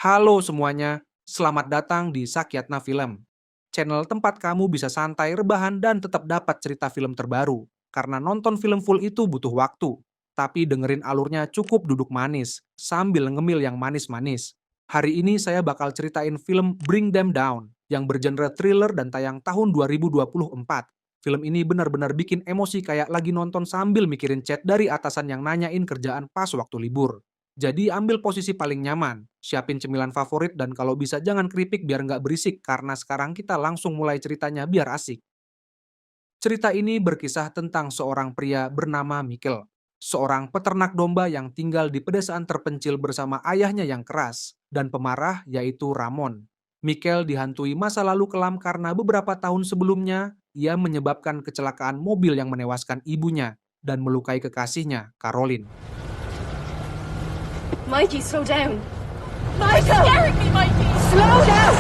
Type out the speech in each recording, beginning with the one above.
Halo semuanya, selamat datang di Sakyatna Film. Channel tempat kamu bisa santai, rebahan, dan tetap dapat cerita film terbaru. Karena nonton film full itu butuh waktu. Tapi dengerin alurnya cukup duduk manis, sambil ngemil yang manis-manis. Hari ini saya bakal ceritain film Bring Them Down, yang bergenre thriller dan tayang tahun 2024. Film ini benar-benar bikin emosi kayak lagi nonton sambil mikirin chat dari atasan yang nanyain kerjaan pas waktu libur. Jadi ambil posisi paling nyaman, siapin cemilan favorit dan kalau bisa jangan keripik biar nggak berisik karena sekarang kita langsung mulai ceritanya biar asik. Cerita ini berkisah tentang seorang pria bernama Mikkel, seorang peternak domba yang tinggal di pedesaan terpencil bersama ayahnya yang keras dan pemarah yaitu Ramon. Mikkel dihantui masa lalu kelam karena beberapa tahun sebelumnya ia menyebabkan kecelakaan mobil yang menewaskan ibunya dan melukai kekasihnya, Caroline. Mikey, slow down. Michael! Scaring me, Mikey! Slow down!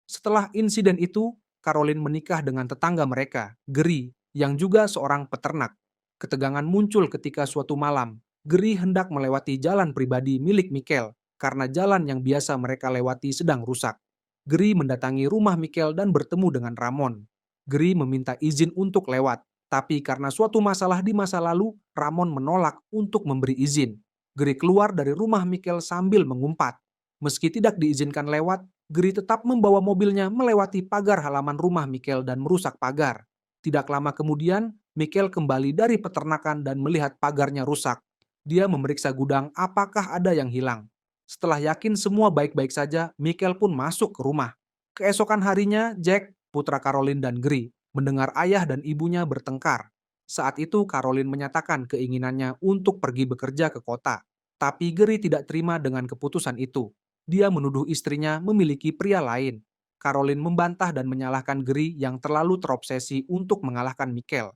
Setelah insiden itu, Caroline menikah dengan tetangga mereka, Geri, yang juga seorang peternak. Ketegangan muncul ketika suatu malam, Geri hendak melewati jalan pribadi milik Mikkel, karena jalan yang biasa mereka lewati sedang rusak. Geri mendatangi rumah Mikkel dan bertemu dengan Ramon. Geri meminta izin untuk lewat, tapi karena suatu masalah di masa lalu, Ramon menolak untuk memberi izin. Geri keluar dari rumah Mikkel sambil mengumpat. Meski tidak diizinkan lewat, Geri tetap membawa mobilnya melewati pagar halaman rumah Mikkel dan merusak pagar. Tidak lama kemudian, Mikkel kembali dari peternakan dan melihat pagarnya rusak. Dia memeriksa gudang apakah ada yang hilang. Setelah yakin semua baik-baik saja, Mikkel pun masuk ke rumah. Keesokan harinya, Jack, putra Caroline dan Geri, mendengar ayah dan ibunya bertengkar. Saat itu Caroline menyatakan keinginannya untuk pergi bekerja ke kota. Tapi Geri tidak terima dengan keputusan itu. Dia menuduh istrinya memiliki pria lain. Caroline membantah dan menyalahkan Geri yang terlalu terobsesi untuk mengalahkan Mikkel.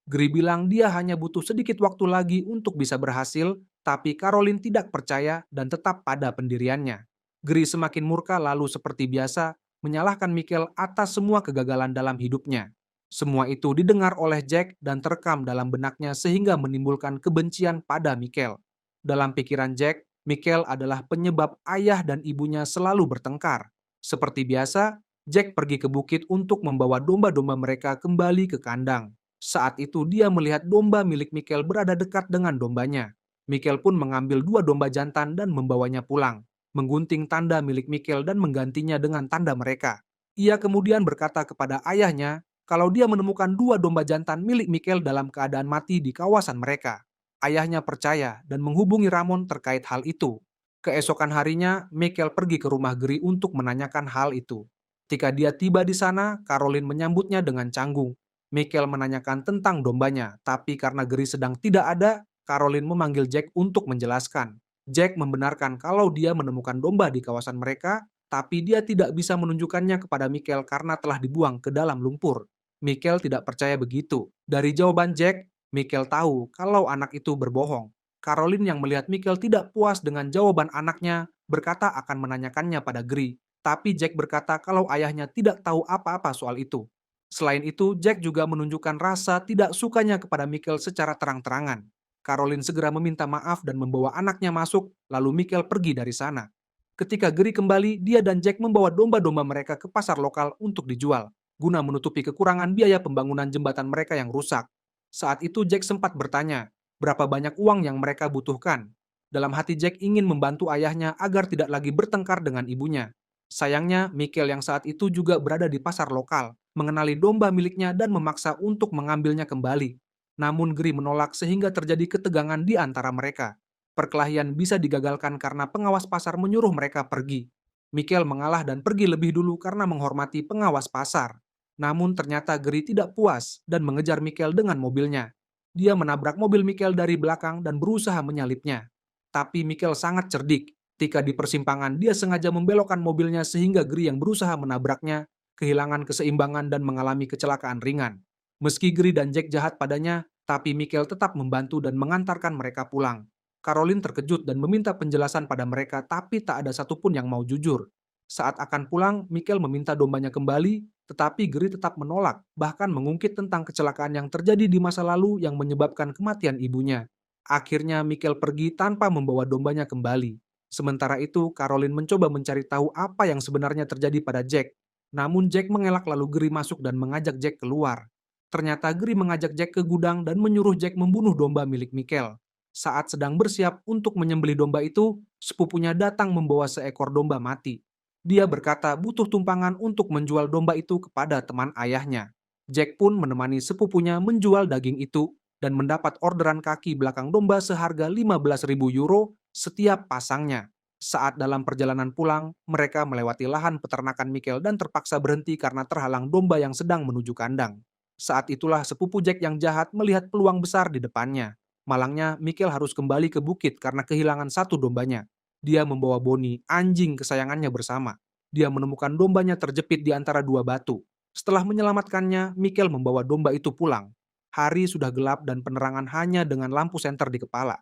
Geri bilang dia hanya butuh sedikit waktu lagi untuk bisa berhasil, tapi Caroline tidak percaya dan tetap pada pendiriannya. Geri semakin murka lalu seperti biasa menyalahkan Mikkel atas semua kegagalan dalam hidupnya. Semua itu didengar oleh Jack dan terekam dalam benaknya sehingga menimbulkan kebencian pada Mikkel. Dalam pikiran Jack, Mikkel adalah penyebab ayah dan ibunya selalu bertengkar. Seperti biasa, Jack pergi ke bukit untuk membawa domba-domba mereka kembali ke kandang. Saat itu dia melihat domba milik Mikkel berada dekat dengan dombanya. Mikkel pun mengambil 2 domba jantan dan membawanya pulang, menggunting tanda milik Mikkel dan menggantinya dengan tanda mereka. Ia kemudian berkata kepada ayahnya kalau dia menemukan 2 domba jantan milik Mikkel dalam keadaan mati di kawasan mereka. Ayahnya percaya dan menghubungi Ramon terkait hal itu. Keesokan harinya, Mikkel pergi ke rumah Geri untuk menanyakan hal itu. Ketika dia tiba di sana, Caroline menyambutnya dengan canggung. Mikkel menanyakan tentang dombanya, tapi karena Geri sedang tidak ada, Caroline memanggil Jack untuk menjelaskan. Jack membenarkan kalau dia menemukan domba di kawasan mereka, tapi dia tidak bisa menunjukkannya kepada Mikkel karena telah dibuang ke dalam lumpur. Mikkel tidak percaya begitu. Dari jawaban Jack, Mikkel tahu kalau anak itu berbohong. Caroline yang melihat Mikkel tidak puas dengan jawaban anaknya berkata akan menanyakannya pada Geri. Tapi Jack berkata kalau ayahnya tidak tahu apa-apa soal itu. Selain itu, Jack juga menunjukkan rasa tidak sukanya kepada Mikkel secara terang-terangan. Caroline segera meminta maaf dan membawa anaknya masuk, lalu Mikkel pergi dari sana. Ketika Geri kembali, dia dan Jack membawa domba-domba mereka ke pasar lokal untuk dijual, guna menutupi kekurangan biaya pembangunan jembatan mereka yang rusak. Saat itu Jack sempat bertanya, berapa banyak uang yang mereka butuhkan. Dalam hati Jack ingin membantu ayahnya agar tidak lagi bertengkar dengan ibunya. Sayangnya, Mikkel yang saat itu juga berada di pasar lokal, mengenali domba miliknya dan memaksa untuk mengambilnya kembali. Namun Geri menolak sehingga terjadi ketegangan di antara mereka. Perkelahian bisa digagalkan karena pengawas pasar menyuruh mereka pergi. Mikkel mengalah dan pergi lebih dulu karena menghormati pengawas pasar. Namun ternyata Geri tidak puas dan mengejar Mikkel dengan mobilnya. Dia menabrak mobil Mikkel dari belakang dan berusaha menyalipnya. Tapi Mikkel sangat cerdik. Ketika di persimpangan, dia sengaja membelokkan mobilnya sehingga Geri yang berusaha menabraknya, kehilangan keseimbangan dan mengalami kecelakaan ringan. Meski Geri dan Jack jahat padanya, tapi Mikkel tetap membantu dan mengantarkan mereka pulang. Caroline terkejut dan meminta penjelasan pada mereka, tapi tak ada satupun yang mau jujur. Saat akan pulang, Mikkel meminta dombanya kembali, tetapi Geri tetap menolak, bahkan mengungkit tentang kecelakaan yang terjadi di masa lalu yang menyebabkan kematian ibunya. Akhirnya Mikkel pergi tanpa membawa dombanya kembali. Sementara itu, Caroline mencoba mencari tahu apa yang sebenarnya terjadi pada Jack. Namun Jack mengelak lalu Geri masuk dan mengajak Jack keluar. Ternyata Geri mengajak Jack ke gudang dan menyuruh Jack membunuh domba milik Mikel. Saat sedang bersiap untuk menyembelih domba itu, sepupunya datang membawa seekor domba mati. Dia berkata butuh tumpangan untuk menjual domba itu kepada teman ayahnya. Jack pun menemani sepupunya menjual daging itu dan mendapat orderan kaki belakang domba seharga 15.000 euro setiap pasangnya. Saat dalam perjalanan pulang, mereka melewati lahan peternakan Mikel dan terpaksa berhenti karena terhalang domba yang sedang menuju kandang. Saat itulah sepupu Jack yang jahat melihat peluang besar di depannya. Malangnya, Mikel harus kembali ke bukit karena kehilangan satu dombanya. Dia membawa Bonnie, anjing kesayangannya bersama. Dia menemukan dombanya terjepit di antara dua batu. Setelah menyelamatkannya, Mikel membawa domba itu pulang. Hari sudah gelap dan penerangan hanya dengan lampu senter di kepala.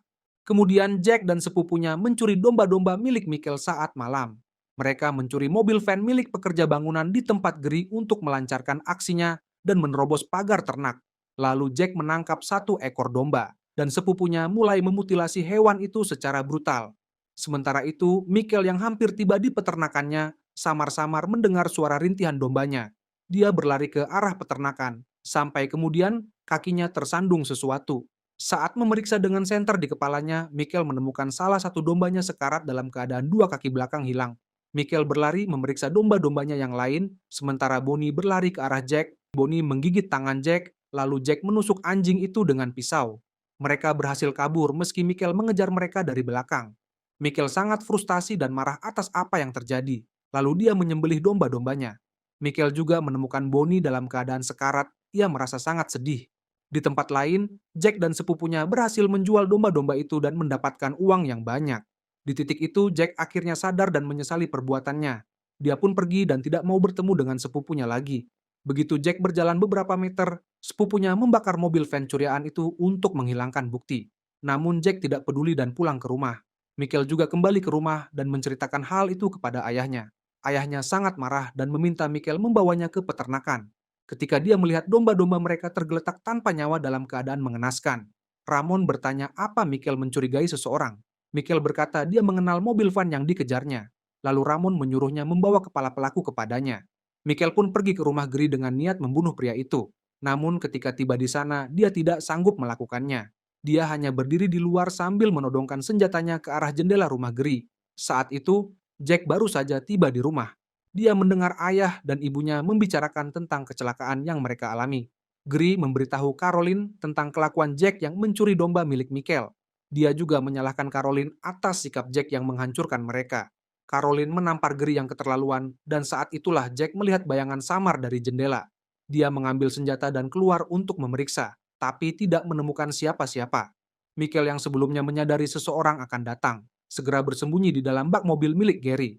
Kemudian Jack dan sepupunya mencuri domba-domba milik Mikel saat malam. Mereka mencuri mobil van milik pekerja bangunan di tempat Geri untuk melancarkan aksinya dan menerobos pagar ternak. Lalu Jack menangkap satu ekor domba, dan sepupunya mulai memutilasi hewan itu secara brutal. Sementara itu, Mikel yang hampir tiba di peternakannya, samar-samar mendengar suara rintihan dombanya. Dia berlari ke arah peternakan, sampai kemudian kakinya tersandung sesuatu. Saat memeriksa dengan senter di kepalanya, Mikel menemukan salah satu dombanya sekarat dalam keadaan dua kaki belakang hilang. Mikel berlari memeriksa domba-dombanya yang lain, sementara Bonnie berlari ke arah Jack. Bonnie menggigit tangan Jack, lalu Jack menusuk anjing itu dengan pisau. Mereka berhasil kabur meski Mikel mengejar mereka dari belakang. Mikel sangat frustasi dan marah atas apa yang terjadi, lalu dia menyembelih domba-dombanya. Mikel juga menemukan Bonnie dalam keadaan sekarat, ia merasa sangat sedih. Di tempat lain, Jack dan sepupunya berhasil menjual domba-domba itu dan mendapatkan uang yang banyak. Di titik itu, Jack akhirnya sadar dan menyesali perbuatannya. Dia pun pergi dan tidak mau bertemu dengan sepupunya lagi. Begitu Jack berjalan beberapa meter, sepupunya membakar mobil van curiaan itu untuk menghilangkan bukti. Namun Jack tidak peduli dan pulang ke rumah. Michael juga kembali ke rumah dan menceritakan hal itu kepada ayahnya. Ayahnya sangat marah dan meminta Michael membawanya ke peternakan. Ketika dia melihat domba-domba mereka tergeletak tanpa nyawa dalam keadaan mengenaskan. Ramon bertanya apa Mikel mencurigai seseorang. Mikel berkata dia mengenal mobil van yang dikejarnya. Lalu Ramon menyuruhnya membawa kepala pelaku kepadanya. Mikel pun pergi ke rumah Geri dengan niat membunuh pria itu. Namun ketika tiba di sana, dia tidak sanggup melakukannya. Dia hanya berdiri di luar sambil menodongkan senjatanya ke arah jendela rumah Geri. Saat itu, Jack baru saja tiba di rumah. Dia mendengar ayah dan ibunya membicarakan tentang kecelakaan yang mereka alami. Geri memberitahu Caroline tentang kelakuan Jack yang mencuri domba milik Mikel. Dia juga menyalahkan Caroline atas sikap Jack yang menghancurkan mereka. Caroline menampar Geri yang keterlaluan, dan saat itulah Jack melihat bayangan samar dari jendela. Dia mengambil senjata dan keluar untuk memeriksa, tapi tidak menemukan siapa-siapa. Mikel yang sebelumnya menyadari seseorang akan datang, segera bersembunyi di dalam bak mobil milik Gary.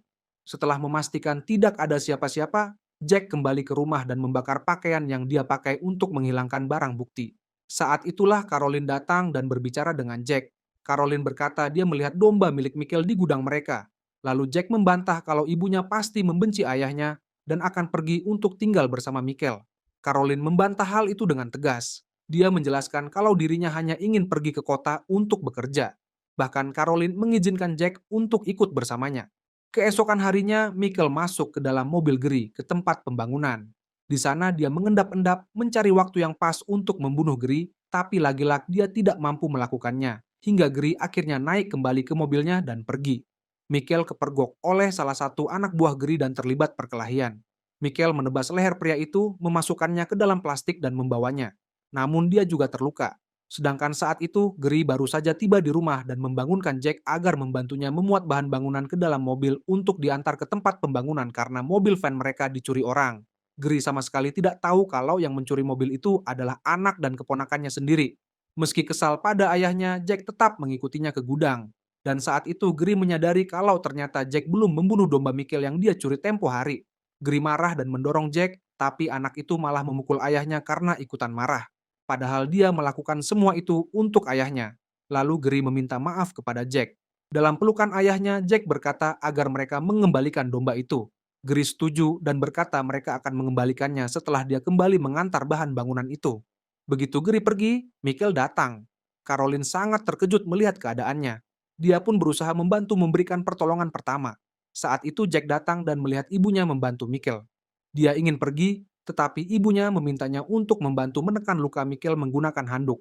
Setelah memastikan tidak ada siapa-siapa, Jack kembali ke rumah dan membakar pakaian yang dia pakai untuk menghilangkan barang bukti. Saat itulah Caroline datang dan berbicara dengan Jack. Caroline berkata dia melihat domba milik Mikel di gudang mereka. Lalu Jack membantah kalau ibunya pasti membenci ayahnya dan akan pergi untuk tinggal bersama Mikel. Caroline membantah hal itu dengan tegas. Dia menjelaskan kalau dirinya hanya ingin pergi ke kota untuk bekerja. Bahkan Caroline mengizinkan Jack untuk ikut bersamanya. Keesokan harinya, Michael masuk ke dalam mobil Geri ke tempat pembangunan. Di sana dia mengendap-endap mencari waktu yang pas untuk membunuh Geri, tapi lagi-lagi dia tidak mampu melakukannya, hingga Geri akhirnya naik kembali ke mobilnya dan pergi. Michael kepergok oleh salah satu anak buah Geri dan terlibat perkelahian. Michael menebas leher pria itu, memasukkannya ke dalam plastik dan membawanya. Namun dia juga terluka. Sedangkan saat itu, Geri baru saja tiba di rumah dan membangunkan Jack agar membantunya memuat bahan bangunan ke dalam mobil untuk diantar ke tempat pembangunan karena mobil van mereka dicuri orang. Geri sama sekali tidak tahu kalau yang mencuri mobil itu adalah anak dan keponakannya sendiri. Meski kesal pada ayahnya, Jack tetap mengikutinya ke gudang. Dan saat itu Geri menyadari kalau ternyata Jack belum membunuh domba Mikel yang dia curi tempo hari. Geri marah dan mendorong Jack, tapi anak itu malah memukul ayahnya karena ikutan marah. Padahal dia melakukan semua itu untuk ayahnya. Lalu Geri meminta maaf kepada Jack. Dalam pelukan ayahnya, Jack berkata agar mereka mengembalikan domba itu. Geri setuju dan berkata mereka akan mengembalikannya setelah dia kembali mengantar bahan bangunan itu. Begitu Geri pergi, Michael datang. Caroline sangat terkejut melihat keadaannya. Dia pun berusaha membantu memberikan pertolongan pertama. Saat itu Jack datang dan melihat ibunya membantu Michael. Dia ingin pergi, tetapi ibunya memintanya untuk membantu menekan luka Michael menggunakan handuk.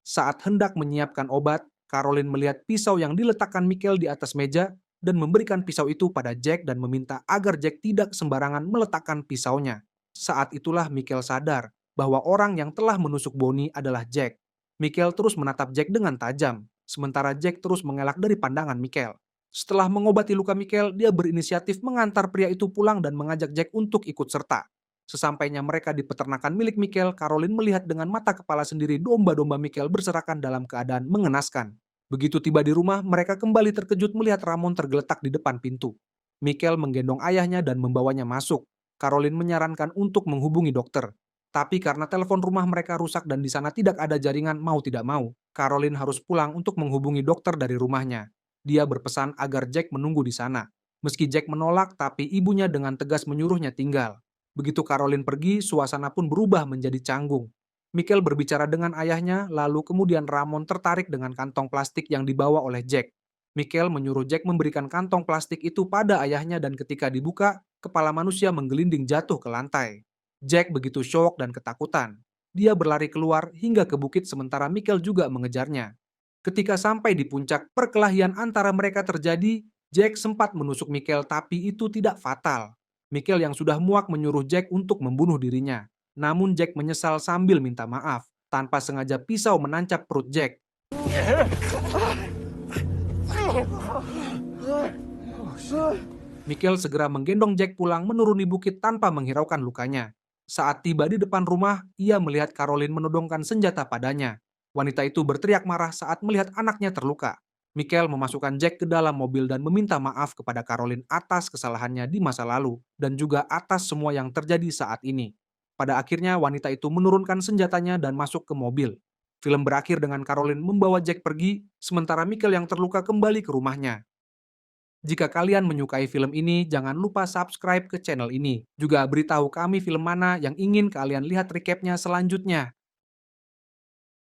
Saat hendak menyiapkan obat, Caroline melihat pisau yang diletakkan Michael di atas meja dan memberikan pisau itu pada Jack dan meminta agar Jack tidak sembarangan meletakkan pisaunya. Saat itulah Michael sadar bahwa orang yang telah menusuk Bonnie adalah Jack. Michael terus menatap Jack dengan tajam, sementara Jack terus mengelak dari pandangan Michael. Setelah mengobati luka Michael, dia berinisiatif mengantar pria itu pulang dan mengajak Jack untuk ikut serta. Sesampainya mereka di peternakan milik Michael, Caroline melihat dengan mata kepala sendiri domba-domba Michael berserakan dalam keadaan mengenaskan. Begitu tiba di rumah, mereka kembali terkejut melihat Ramon tergeletak di depan pintu. Michael menggendong ayahnya dan membawanya masuk. Caroline menyarankan untuk menghubungi dokter. Tapi karena telepon rumah mereka rusak dan di sana tidak ada jaringan, mau tidak mau, Caroline harus pulang untuk menghubungi dokter dari rumahnya. Dia berpesan agar Jack menunggu di sana. Meski Jack menolak, tapi ibunya dengan tegas menyuruhnya tinggal. Begitu Caroline pergi, suasana pun berubah menjadi canggung. Michael berbicara dengan ayahnya, lalu kemudian Ramon tertarik dengan kantong plastik yang dibawa oleh Jack. Michael menyuruh Jack memberikan kantong plastik itu pada ayahnya dan ketika dibuka, kepala manusia menggelinding jatuh ke lantai. Jack begitu syok dan ketakutan. Dia berlari keluar hingga ke bukit sementara Michael juga mengejarnya. Ketika sampai di puncak, perkelahian antara mereka terjadi. Jack sempat menusuk Michael tapi itu tidak fatal. Michael yang sudah muak menyuruh Jack untuk membunuh dirinya. Namun Jack menyesal sambil minta maaf. Tanpa sengaja pisau menancap perut Jack. Michael segera menggendong Jack pulang menuruni bukit tanpa menghiraukan lukanya. Saat tiba di depan rumah, ia melihat Caroline menodongkan senjata padanya. Wanita itu berteriak marah saat melihat anaknya terluka. Michael memasukkan Jack ke dalam mobil dan meminta maaf kepada Caroline atas kesalahannya di masa lalu dan juga atas semua yang terjadi saat ini. Pada akhirnya wanita itu menurunkan senjatanya dan masuk ke mobil. Film berakhir dengan Caroline membawa Jack pergi, sementara Michael yang terluka kembali ke rumahnya. Jika kalian menyukai film ini, jangan lupa subscribe ke channel ini. Juga beritahu kami film mana yang ingin kalian lihat recapnya selanjutnya.